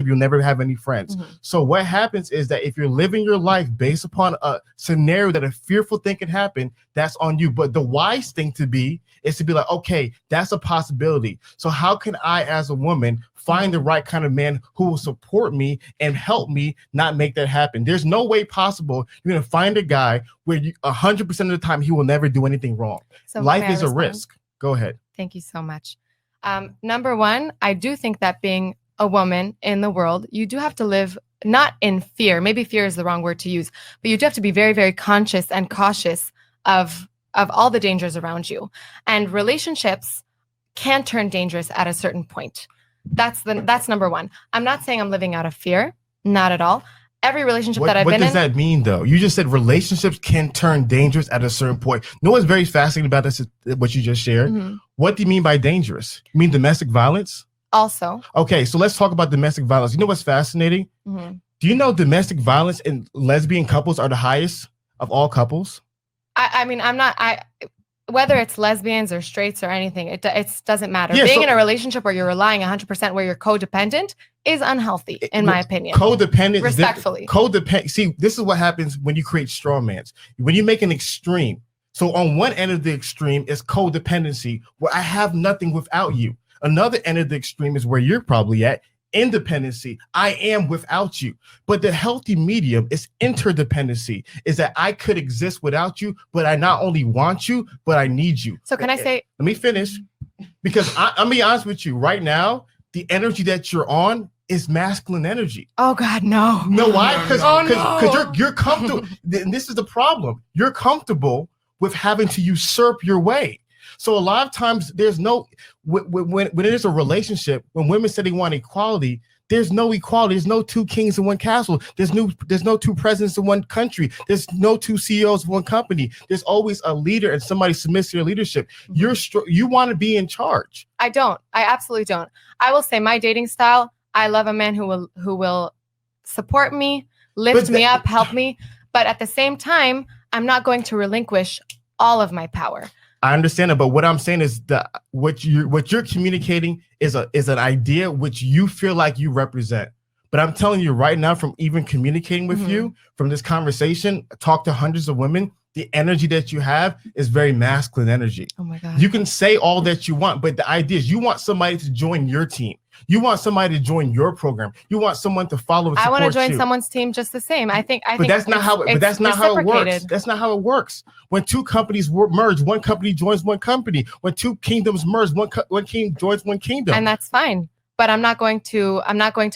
you'll never have any friends. So what happens is that if you're living your life based upon a scenario that a fearful thing can happen, that's on you. But the wise thing to be is to be like, okay, that's a possibility. So how can I, as a woman, find the right kind of man who will support me and help me not make that happen? There's no way possible you're going to find a guy where 100% of the time he will never do anything wrong. So life is a risk. Go ahead. Thank you so much. Number one, I do think that being a woman in the world, you do have to live not in fear. Maybe fear is the wrong word to use, but you do have to be very, very conscious and cautious of all the dangers around you. And relationships can turn dangerous at a certain point. That's number one. I'm not saying I'm living out of fear. Not at all. Every relationship that I've been in. What does that mean, though? You just said relationships can turn dangerous at a certain point. No one's very fascinated about this, what you just shared. What do you mean by dangerous? You mean domestic violence? Also. Okay, so let's talk about domestic violence. You know what's fascinating? Do you know domestic violence in lesbian couples are the highest of all couples? I mean, whether it's lesbians or straights or anything, it doesn't matter. Being in a relationship where you're relying 100%, where you're codependent, is unhealthy, in my opinion. Codependent, respectfully. See, this is what happens when you create straw mans. When you make an extreme. So on one end of the extreme is codependency, where I have nothing without you. Another end of the extreme is where you're probably at. Independency, I am without you. But the healthy medium is interdependency, is that I could exist without you, but I not only want you, but I need you. So can I say, let me finish, because I'm be honest with you right now, the energy that you're on is masculine energy. Oh God, no. No, why? Because you're comfortable. And this is the problem. You're comfortable with having to usurp your way. So a lot of times there's no, when it is a relationship, when women say they want equality, there's no equality. There's no two kings in one castle. There's no two presidents in one country. There's no two CEOs of one company. There's always a leader and somebody submits to your leadership. You want to be in charge. I don't. I absolutely don't. I will say my dating style, I love a man who will support me, lift me up, help me. But at the same time, I'm not going to relinquish all of my power. I understand it, but what I'm saying is that what you're communicating is an idea which you feel like you represent. But I'm telling you right now, from even communicating with you, from this conversation, talk to hundreds of women, the energy that you have is very masculine energy. Oh my God. You can say all that you want, but the idea is you want somebody to join your team. You want somebody to join your program. You want someone to follow and support you. I want to join someone's team just the same. But that's not how it works. That's not how it works. When two companies merge, one company joins one company. When two kingdoms merge, one king joins one kingdom. And that's fine. But I'm not going to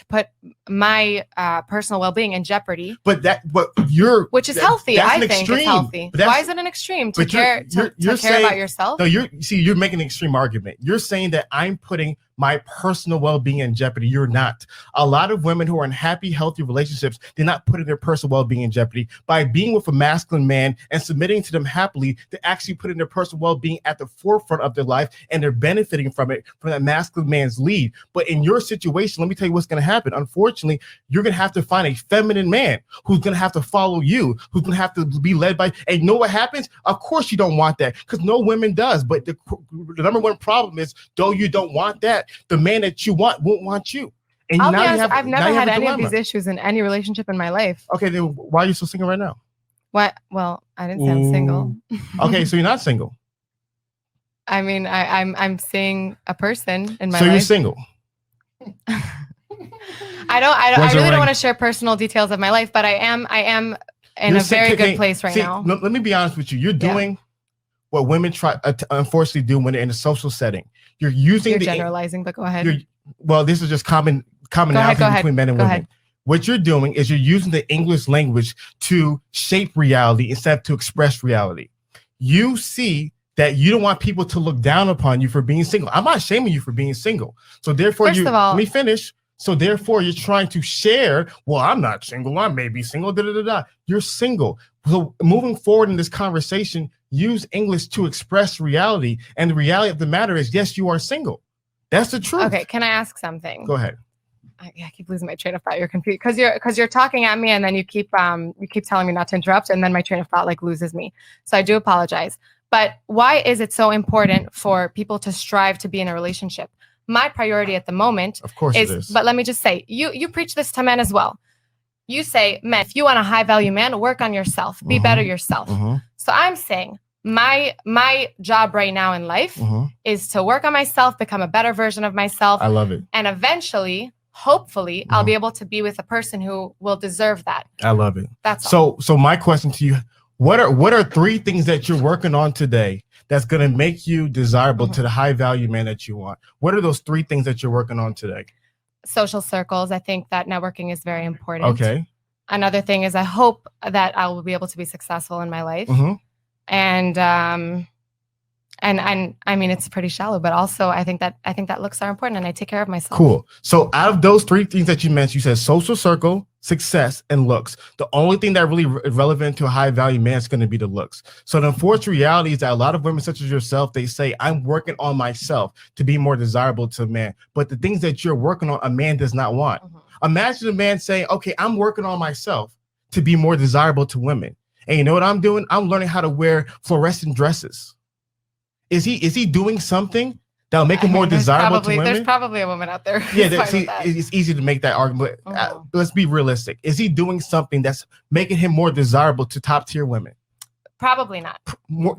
put my personal well-being in jeopardy. Which is healthy. I think it's healthy. Why is it an extreme to care about yourself? No, you're making an extreme argument. You're saying that I'm putting my personal well-being in jeopardy. You're not. A lot of women who are in happy, healthy relationships, they're not putting their personal well-being in jeopardy. By being with a masculine man and submitting to them happily, they're actually putting their personal well-being at the forefront of their life, and they're benefiting from it, from that masculine man's lead. But in your situation, let me tell you what's going to happen. Unfortunately, you're going to have to find a feminine man who's going to have to follow you, who's going to have to be led by, and you know what happens? Of course you don't want that, because no women does. But the number one problem is, though you don't want that, the man that you want won't want you. And I'll be honest, I've never had any of these issues in any relationship in my life. Okay, then why are you still single right now? What? Well, I didn't say I'm single. Okay, so you're not single. I mean, I'm seeing a person in my life. So you're single. I really don't want to share personal details of my life, but I am in a very good place right now. Let me be honest with you. You're doing what women try unfortunately do when they're in a social setting. You're generalizing, but go ahead. Well, this is just commonality between men and women. What you're doing is you're using the English language to shape reality instead of to express reality. You see that you don't want people to look down upon you for being single. I'm not shaming you for being single. So therefore, let me finish. So therefore, you're trying to share, well, I'm not single. I may be single. You're single. So moving forward in this conversation, use English to express reality. And the reality of the matter is, yes, you are single. That's the truth. Okay, can I ask something? Go ahead. I keep losing my train of thought. You're confused because you're talking at me, and then you keep telling me not to interrupt, and then my train of thought loses me. So I do apologize. But why is it so important for people to strive to be in a relationship? my priority at the moment Of course it is, is. but let me just say, you preach this to men as well. You say, men, if you want a high value man, work on yourself, be better yourself. So I'm saying my job right now in life is to work on myself, become a better version of myself. I love it. And eventually, hopefully, I'll be able to be with a person who will deserve that. I love it. That's all. So my question to you, what are 3 things that you're working on today that's going to make you desirable to the high value man that you want? What are those 3 things that you're working on today? Social circles. I think that networking is very important. Okay. Another thing is I hope that I will be able to be successful in my life. And I mean, it's pretty shallow, but also I think that looks are important, and I take care of myself. Cool. So out of those 3 things that you mentioned, you said social circle, success, and looks. The only thing that really relevant to a high value man is going to be the looks. So the unfortunate reality is that a lot of women such as yourself, they say, I'm working on myself to be more desirable to a man. But the things that you're working on, a man does not want. Imagine a man saying, okay, I'm working on myself to be more desirable to women. And you know what I'm doing? I'm learning how to wear fluorescent dresses. Is he doing something that'll make him more desirable to women? There's probably a woman out there. Yeah, see, it's easy to make that argument. Let's be realistic. Is he doing something that's making him more desirable to top tier women? Probably not.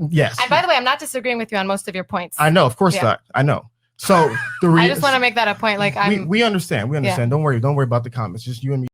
Yes. And by the way, I'm not disagreeing with you on most of your points. I know, of course not. I know. So I just want to make that a point. Like we understand. We understand. Don't worry about the comments. Just you and me.